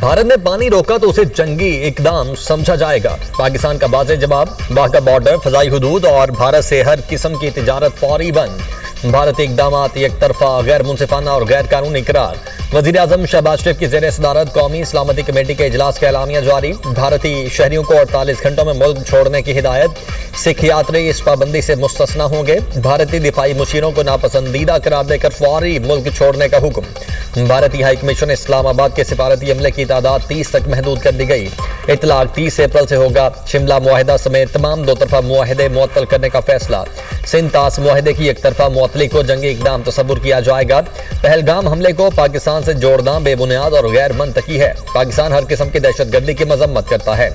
भारत ने पानी रोका तो उसे जंगी इकदाम समझा जाएगा। पाकिस्तान का वाज़ेह जवाब, वाघा बॉर्डर, फजाई हुदूद और भारत से हर किस्म की तिजारत फौरी बंद। भारतीय इकदामात एक तरफा, गैर मुंसिफाना और गैर कानूनी करार। वज़ीर आज़म शहबाज शरीफ की ज़ेर सदारत कौमी सलामती कमेटी के इजलास का एलामिया जारी। भारतीय शहरियों को 48 घंटों में मुल्क छोड़ने की हिदायत। सिख यात्री इस पाबंदी से मुस्तस्ना होंगे। भारतीय दिफाई मुशीरों को नापसंदीदा करार देकर फौरी मुल्क छोड़ने का हुक्म। भारतीय हाई कमीशन इस्लामाबाद के सिफारती अमले की तादाद 30 तक महदूद कर दी गई। इतलाक 30 अप्रैल से होगा। शिमला मुआहिदा समेत तमाम दो तरफा मुआहिदे मुअत्तल करने का फैसला। सिंध तास मुआहिदे की एक तरफा मुअत्तली को जंगी इकदाम तसव्वुर किया जाएगा। पहलगाम हमले को पाकिस्तान से जोड़ना बेबुनियाद और गैर मंतकी है। पाकिस्तान हर किस्म की दहशतगर्दी की मजम्मत करता है।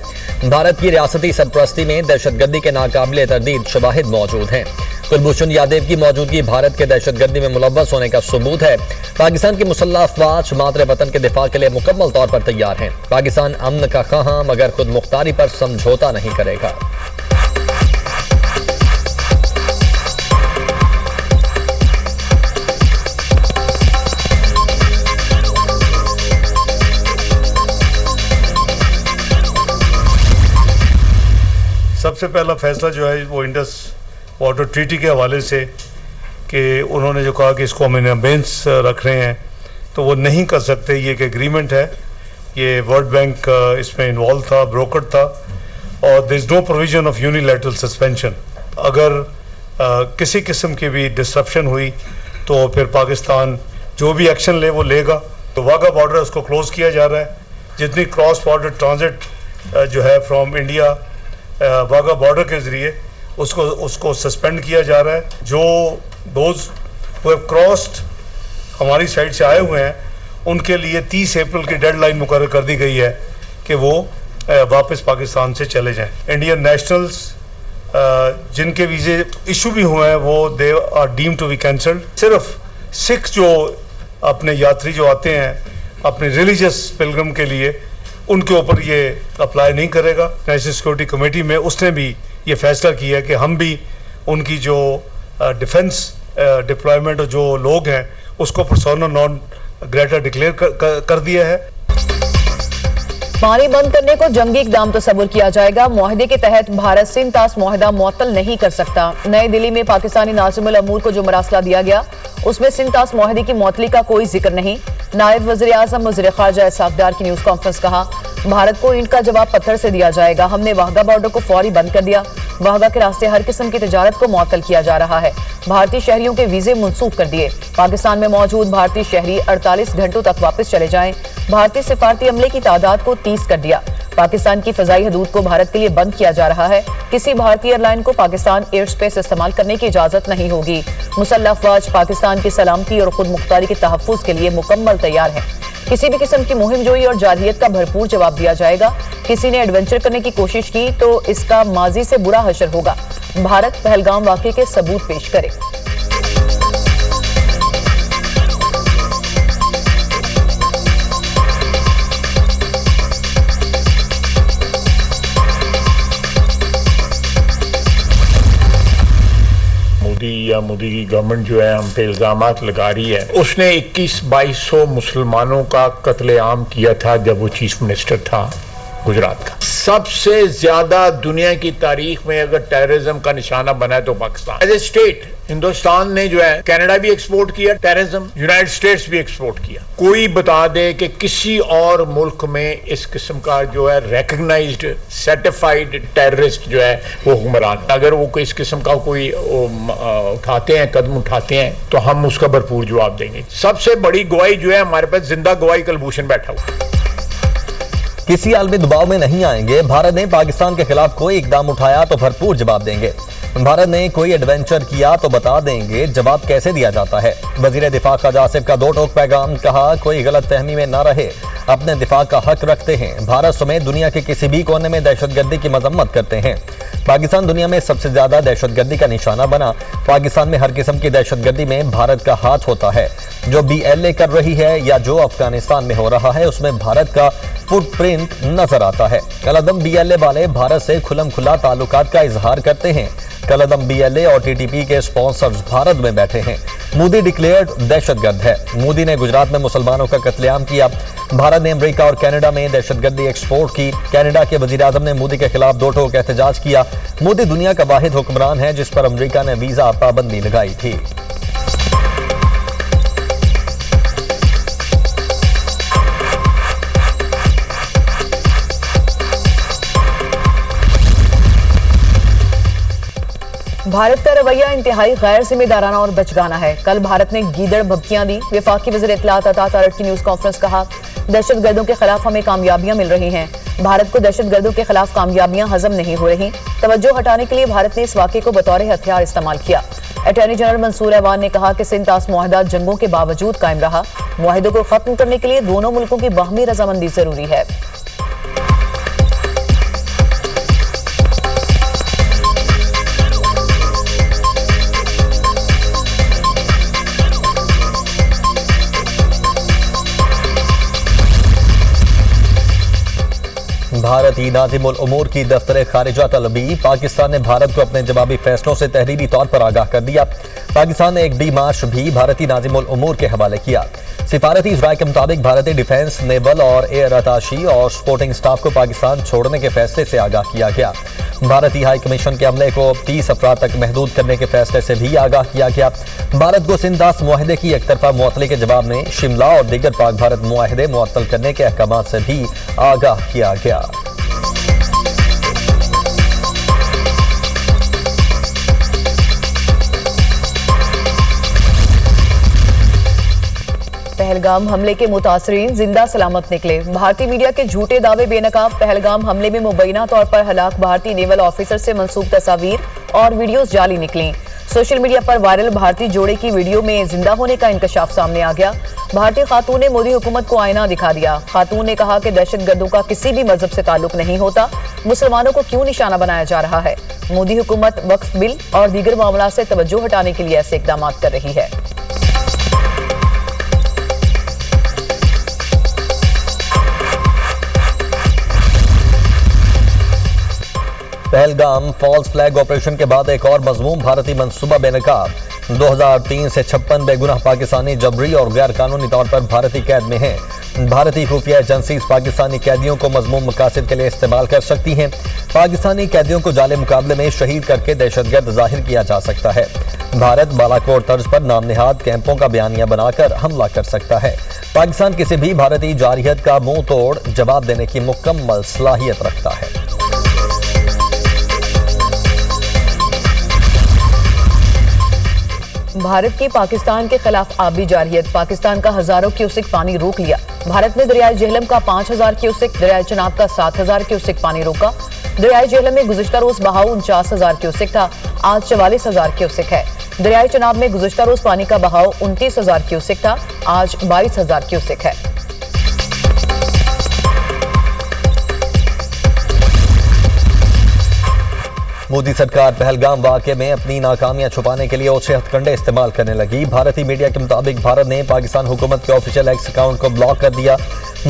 भारत की रियासती सरपरस्ती में दहशतगर्दी के नाकाबिले तरदीद शवाहिद मौजूद हैं। कुलभूषण यादव की मौजूदगी भारत के दहशतगर्दी में मुलव्वस होने का सबूत है। पाकिस्तान की मुसल्लह अफवाज मातरे वतन के दिफा के लिए मुकम्मल तौर पर तैयार हैं। पाकिस्तान अमन का ख्वाह मगर खुद मुख्तारी पर समझौता नहीं करेगा। सबसे पहला फैसला जो है वो इंडस वाटर ट्रीटी के हवाले से कि उन्होंने जो कहा कि इसको हम इन अबेंस रख रहे हैं, तो वो नहीं कर सकते। ये एक एग्रीमेंट है, ये वर्ल्ड बैंक इसमें इन्वॉल्व था, ब्रोकर था, और there is no provision of unilateral suspension. अगर किसी किस्म की भी डिस्ट्रप्शन हुई तो फिर पाकिस्तान जो भी एक्शन ले वो लेगा। तो वाघा बॉर्डर उसको क्लोज किया जा रहा है। जितनी क्रॉस बॉर्डर ट्रांजिट जो है फ्रॉम इंडिया वाघा बॉर्डर के ज़रिए उसको सस्पेंड किया जा रहा है। जो दोज हु हैव क्रॉस्ड हमारी साइड से आए हुए हैं उनके लिए 30 अप्रैल की डेडलाइन मुकर्रर कर दी गई है कि वो वापस पाकिस्तान से चले जाएं। इंडियन नेशनल्स जिनके वीज़े इशू भी हुए हैं वो they are deemed to be cancelled. सिर्फ सिख जो अपने यात्री जो आते हैं अपने रिलीजियस पिलग्रम के लिए, उनके ऊपर ये अप्लाई नहीं करेगा। नेशनल सिक्योरिटी कमेटी में उसने भी ये फैसला किया है कि हम भी उनकी जो डिफेंस डिप्लॉयमेंट और जो लोग हैं उसको पर्सोना नॉन ग्रेटा डिक्लेयर कर दिया है। पानी बंद करने को जंगी इकदाम तस्वुर किया जाएगा। मुआहिदे के तहत भारत सिंध तास मुआहिदा मुअत्तल नहीं कर सकता। नई दिल्ली में पाकिस्तानी नाज़िमुल अमूर को जो मरासला दिया गया उसमें सिंध तास मुआहिदे की मुअत्तली का कोई जिक्र नहीं। नायब वज़ीर आज़म वज़ीर ख़ारजा इस्हाक़ डार की न्यूज़ कॉन्फ्रेंस कहा, भारत को ईंट का जवाब पत्थर से दिया जाएगा। हमने वाघा बॉर्डर को फौरी बंद कर दिया। वाघा के रास्ते हर किस्म की तिजारत को मुअत्तल किया जा रहा है। भारतीय शहरियों के वीजे मनसूख कर दिए। पाकिस्तान में मौजूद भारतीय शहरी 48 घंटों तक वापस चले जाएं। भारतीय सिफारती अमले की तादाद को 30 कर दिया। पाकिस्तान की फजाई हदूद को भारत के लिए बंद किया जा रहा है। किसी भारतीय एयरलाइन को पाकिस्तान एयर स्पेस इस्तेमाल करने की इजाजत नहीं होगी। मुसल्लह अफवाज पाकिस्तान की सलामती और खुद मुख्तारी के तहफ़्फ़ुज़ के लिए मुकम्मल तैयार हैं। किसी भी किस्म की मुहिम जोई और जारहियत का भरपूर जवाब दिया जाएगा। किसी ने एडवेंचर करने की कोशिश की तो इसका माजी से बुरा हशर होगा। भारत पहलगाम वाक़े के सबूत पेश करे। मोदी की गवर्नमेंट जो है हम पे इल्जामात लगा रही है। उसने 21-2200 मुसलमानों का कत्लेआम किया था जब वो चीफ मिनिस्टर था गुजरात का। सबसे ज्यादा दुनिया की तारीख में अगर टेररिज्म का निशाना बना है तो Pakistan. As a state Hindustan ने जो है कनाडा भी एक्सपोर्ट किया टेररिज्म, यूनाइटेड स्टेट्स भी एक्सपोर्ट किया। कोई बता दे कि किसी और मुल्क में इस किस्म का जो है रिकग्नाइज्ड सर्टिफाइड टेररिस्ट जो है वो हुक्मरान, अगर वो इस किस्म का कोई उठाते हैं कदम उठाते हैं तो हम उसका भरपूर जवाब देंगे। सबसे बड़ी गवाही जो है हमारे पास जिंदा गवाही कुलभूषण बैठा हुआ। किसी आलमी दबाव में नहीं आएंगे। भारत ने पाकिस्तान के खिलाफ कोई इकदाम उठाया तो भरपूर जवाब देंगे। भारत ने कोई एडवेंचर किया तो बता देंगे जवाब कैसे दिया जाता है। वजीर दिफा ख़ारजा आसिफ का 2 टोक पैगाम, कहा कोई गलत फहमी में न रहे, अपने दिफा का हक रखते हैं। भारत समेत दुनिया के किसी भी कोने में दहशतगर्दी की मजम्मत करते हैं। पाकिस्तान दुनिया में सबसे ज्यादा दहशतगर्दी का निशाना बना। पाकिस्तान में हर किस्म की दहशतगर्दी में भारत का हाथ होता है। जो BLA कर रही है या जो अफगानिस्तान में हो रहा है उसमें भारत का फुटप्रिंट नजर आता है। कल अदम BLA वाले भारत से खुलम खुला ताल्लुकात का इजहार करते हैं। कलअदम BLA और TTP के स्पॉन्सर्स भारत में बैठे हैं। मोदी डिक्लेयर्ड दहशतगर्द है। मोदी ने गुजरात में मुसलमानों का कत्लेआम किया। भारत ने अमेरिका और कनाडा में दहशतगर्दी एक्सपोर्ट की। कनाडा के वजीर-आज़म ने मोदी के खिलाफ दो टोक एहतजाज किया। मोदी दुनिया का वाहिद हुक्मरान है जिस पर अमेरिका ने वीजा पाबंदी लगाई थी। भारत का रवैया इंतहाई गैर जिम्मेदाराना और बचगाना है। कल भारत ने गीदड़ भभकियां दी। वफाकी वज़ीर इत्तलात अता तारड़ की न्यूज कॉन्फ्रेंस कहा, दहशतगर्दों के खिलाफ हमें कामयाबियां मिल रही हैं। भारत को दहशतगर्दों के खिलाफ कामयाबियां हजम नहीं हो रही। तवज्जो हटाने के लिए भारत ने इस वाक़े को बतौर हथियार इस्तेमाल किया। अटॉर्नी जनरल मंसूर अवान ने कहा कि सिंध तास मुआहदा जंगों के बावजूद कायम रहा। मुआहदों को खत्म करने के लिए दोनों मुल्कों की बाहमी रजामंदी जरूरी है। भारतीय नाज़िमुल उमूर की दफ्तर खारिजा तलबी। पाकिस्तान ने भारत को अपने जवाबी फैसलों से तहरीरी तौर पर आगाह कर दिया। पाकिस्तान ने एक डीमार्च भी भारतीय नाज़िमुल उमूर के हवाले किया। सिफारती राय के मुताबिक भारतीय डिफेंस, नेवल और एयर अताशी और सपोर्टिंग स्टाफ को पाकिस्तान छोड़ने के फैसले से आगाह किया गया। भारतीय हाई कमीशन के अमले को 30 अफराद तक महदूद करने के फैसले से भी आगाह किया गया। भारत को सिंध तास मुआहदे की एक तरफा मुअत्तली के जवाब में शिमला और दीगर पाक भारत मुआहदे मुअत्तल करने के अहकाम से भी आगाह किया गया। पहलगाम हमले के मुतासरीन जिंदा सलामत निकले। भारतीय मीडिया के झूठे दावे बेनकाब। पहलगाम हमले में मुबैना तौर पर हलाक भारतीय नेवल ऑफिसर से मंसूब तस्वीर और वीडियोस जाली निकली। सोशल मीडिया पर वायरल भारतीय जोड़े की वीडियो में जिंदा होने का इंकशाफ सामने आ गया। भारतीय खातून ने मोदी हुकूमत को आईना दिखा दिया। खातून ने कहा कि दहशतगर्दों का किसी भी मजहब से ताल्लुक नहीं होता। मुसलमानों को क्यों निशाना बनाया जा रहा है? मोदी हुकूमत वक्फ बिल और दीगर मामला से तवज्जो हटाने के लिए ऐसे इकदाम कर रही है। पहलगाम फॉल्स फ्लैग ऑपरेशन के बाद एक और मजमूम भारतीय मंसूबा बेनकाब। 2003 से 56 बेगुनाह पाकिस्तानी जबरी और गैर कानूनी तौर पर भारतीय कैद में हैं। भारतीय खुफिया एजेंसीज पाकिस्तानी कैदियों को मजमूम मकासद के लिए इस्तेमाल कर सकती हैं। पाकिस्तानी कैदियों को जाले मुकाबले में शहीद करके दहशतगर्द जाहिर किया जा सकता है। भारत बालाकोट तर्ज पर नाम निहाद कैंपों का बयानिया बनाकर हमला कर सकता है। पाकिस्तान किसी भी भारतीय जारहियत का मुंह तोड़ जवाब देने की मुकम्मल सलाहियत रखता है। भारत की पाकिस्तान के खिलाफ आबी जारहियत। पाकिस्तान का हजारों क्यूसेक पानी रोक लिया। भारत ने दरियाई झेलम का 5000 क्यूसेक, दरियाई चनाब का 7000 क्यूसेक पानी रोका। दरियाई झेलम में गुज़िश्ता रोज बहाव 49,000 क्यूसेक था, आज 44,000 क्यूसेक है। दरियाई चनाब में गुज़िश्ता रोज पानी का बहाव 29,000 क्यूसेक था, आज 22,000 क्यूसेक है। मोदी सरकार पहलगाम वाक़े में अपनी नाकामियां छुपाने के लिए ओछे हथकंडे इस्तेमाल करने लगी। भारतीय मीडिया के मुताबिक भारत ने पाकिस्तान हुकूमत के ऑफिशियल एक्स अकाउंट को ब्लॉक कर दिया।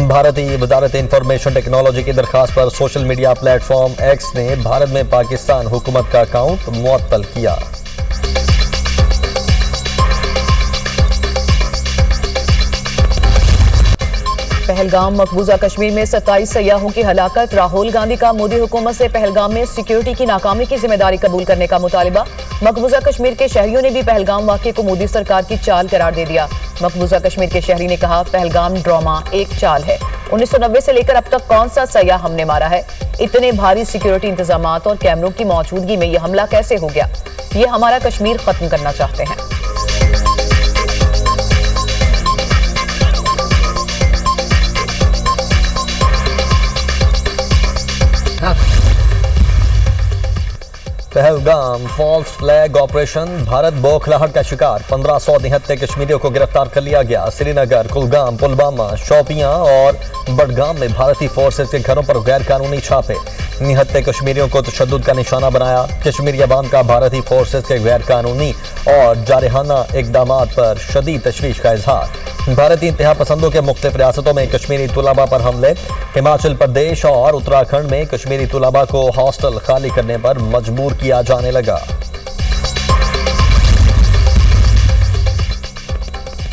भारतीय वजारत इंफॉर्मेशन टेक्नोलॉजी की दरखास्त पर सोशल मीडिया प्लेटफॉर्म एक्स ने भारत में पाकिस्तान हुकूमत का अकाउंट मुअत्तल किया। पहलगाम मकबूजा कश्मीर में 27 सयाहों की हलाकत। राहुल गांधी का मोदी हुकूमत से पहलगाम में सिक्योरिटी की नाकामी की जिम्मेदारी कबूल करने का मुतालिबा। मकबूजा कश्मीर के शहरियों ने भी पहलगाम वाक़े को मोदी सरकार की चाल करार दे दिया। मकबूजा कश्मीर के शहरी ने कहा, पहलगाम ड्रामा एक चाल है। 1990 से लेकर अब तक कौन सा सयाह हमने मारा है? इतने भारी सिक्योरिटी इंतजाम और कैमरों की मौजूदगी में यह हमला कैसे हो गया? ये हमारा कश्मीर खत्म करना चाहते हैं। Pahalgam false flag operation. Bharat बौखलाहट का शिकार। 1500 निहत्ते कश्मीरियों को गिरफ्तार कर लिया गया। श्रीनगर, कुलगाम, पुलवामा, शोपियां और बडगाम में भारतीय फोर्सेज के घरों पर गैर कानूनी छापे। निहत्ते कश्मीरियों को तशद्दुद का निशाना बनाया। कश्मीरी अवाम का भारतीय फोर्सेज के गैर कानूनी और जारहाना इकदामात पर शदीद तशवीश का इजहार। भारतीय इंतहा पसंदों के मुख्तलिफ रियासतों में कश्मीरी तुलबा पर हमले। हिमाचल प्रदेश और उत्तराखंड में कश्मीरी तुलबा को हॉस्टल खाली करने पर मजबूर किया जाने लगा।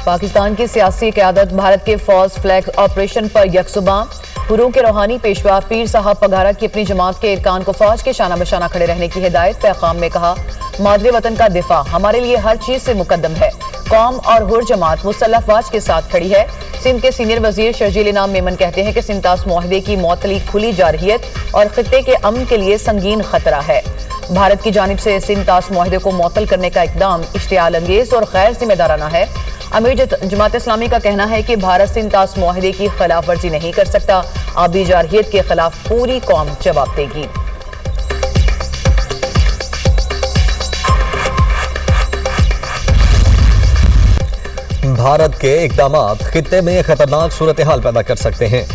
पाकिस्तान की सियासी क़यादत भारत के फॉल्स फ्लैग ऑपरेशन पर यकसुबां। गुरु के रूहानी पेशवा पीर साहब पगारा की अपनी जमात के इरकान को फौज के शाना बशाना खड़े रहने की हिदायत। पैगाम में कहा, मादरे वतन का दिफा हमारे लिए हर चीज से मुकद्दम है। कौम और हुर जमात मुसल्लह अफवाज के साथ खड़ी है। सिंध के सीनियर वजीर शर्जील इनाम मेमन कहते हैं कि सिंतास मुआहदे की मौतली खुली जारहियत और खित्ते के अमन के लिए संगीन खतरा है। भारत की जानिब से सिंतास मुआहदे को मुअत्तल करने का इकदाम इश्तियाल अंगेज और गैर जिम्मेदाराना है। अमीर जमात इस्लामी का कहना है कि भारत सिंतास मुआहदे की खिलाफ वर्जी नहीं कर सकता। आबी जारहियत के खिलाफ पूरी कौम जवाब देगी। भारत के इक़दामात खित्ते में खतरनाक सूरत हाल पैदा कर सकते हैं।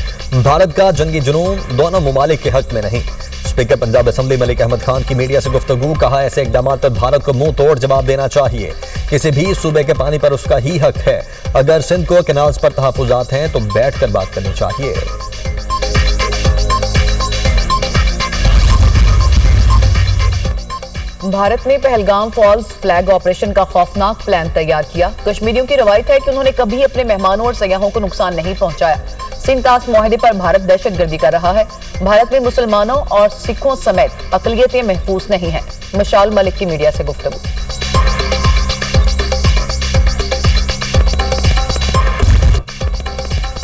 भारत का जंगी जुनून दोनों मुमालिक के हक में नहीं। स्पीकर पंजाब असेंबली मलिक अहमद खान की मीडिया से गुफ्तगू। कहा, ऐसे इक़दामात पर भारत को मुंह तोड़ जवाब देना चाहिए। किसी भी सूबे के पानी पर उसका ही हक है। अगर सिंध को कैनाल्स पर तहफ़्फ़ुज़ात हैं तो बैठ कर बात करनी चाहिए। भारत ने पहलगाम फॉल्स फ्लैग ऑपरेशन का खौफनाक प्लान तैयार किया। कश्मीरियों की रवायत है कि उन्होंने कभी अपने मेहमानों और सयाहों को नुकसान नहीं पहुंचाया। सिंतास मुआहदे पर भारत दहशतगर्दी कर रहा है। भारत में मुसलमानों और सिखों समेत अकलियतें महफूज नहीं हैं। मशाल मलिक की मीडिया से गुफ्तगू।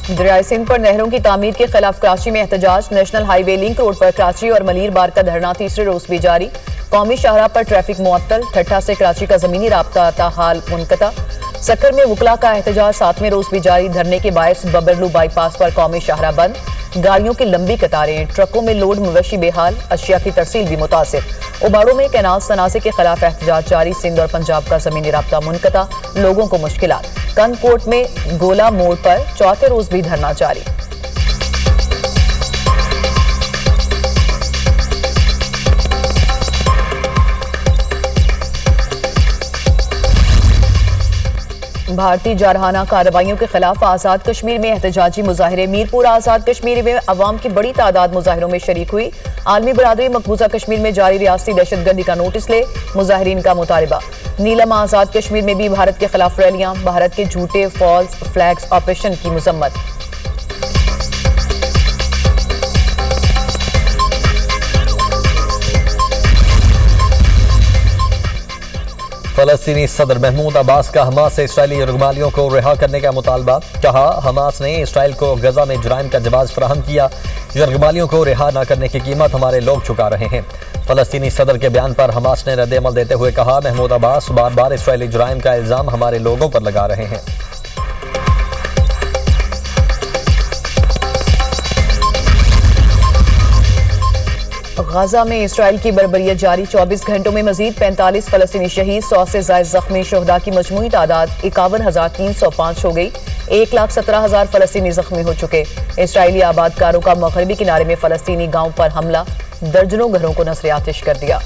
दरियाए सिंध पर नहरों की तामीर के खिलाफ कराची में एहतजाज। नेशनल हाईवे लिंक रोड पर कराची और मलीर बार का धरना तीसरे रोज भी जारी। कौमी शाहराह पर ट्रैफिक मुअत्तल। ठट्ठा से कराची का जमीनी राब्ता ताहाल मुनक़ता। सक्कर में वुकला का एहतजाज 7वें रोज भी जारी। धरने के बायस बबरलू बाईपास पर कौमी शाहराह बंद। गाड़ियों की लंबी कतारें। ट्रकों में लोड मवेशी बेहाल। अशिया की तरसील भी मुतासिर। उबाड़ों में कैनाल तनाज़े के खिलाफ एहतजाज जारी। सिंध और पंजाब का जमीनी राब्ता मुनक़ता। लोगों को मुश्किलात। कंदकोट में गोला मोड़ पर चौथे रोज भी धरना जारी। भारतीय जारहाना कार्रवाइयों के खिलाफ आजाद कश्मीर में एहतजाजी मुजाहिरे। मीरपुर आजाद कश्मीर में अवाम की बड़ी तादाद मुजाहिरों में शरीक हुई। आलमी बरादरी मकबूजा कश्मीर में जारी रियासती दहशतगर्दी का नोटिस ले। मुजाहिरीन का मुतालबा। नीलम आजाद कश्मीर में भी भारत के खिलाफ रैलियां। भारत के झूठे फॉल्स फ्लैग्स ऑपरेशन की मजम्मत। फलस्तीनी सदर महमूद अब्बास का हमास से इसराइली यरगमालियों को रिहा करने का मुतालबा। कहा, हमास ने इसराइल को गजा में जुराइम का जवाब फराहम किया। यरगमालियों को रिहा न करने की कीमत हमारे लोग चुका रहे हैं। फलस्तीनी सदर के बयान पर हमास ने रद्द-ए-अमल देते हुए कहा, महमूद अब्बास बार बार इसराइली जुराइम का इल्जाम हमारे लोगों पर लगा रहे हैं। गाजा में इसराइल की बर्बरियत जारी। 24 घंटों में मजीद 45 फलस्तीनी शहीद। 100 से ज्यादा जख्मी। शोहदा की मजमूई तादाद 51,305 हो गई। 1,17,000 फलस्तीनी जख्मी हो चुके। इसराइली आबादकारों का मगरबी किनारे में फलस्तीनी गांव पर हमला। दर्जनों घरों को नजर आतिश कर दिया।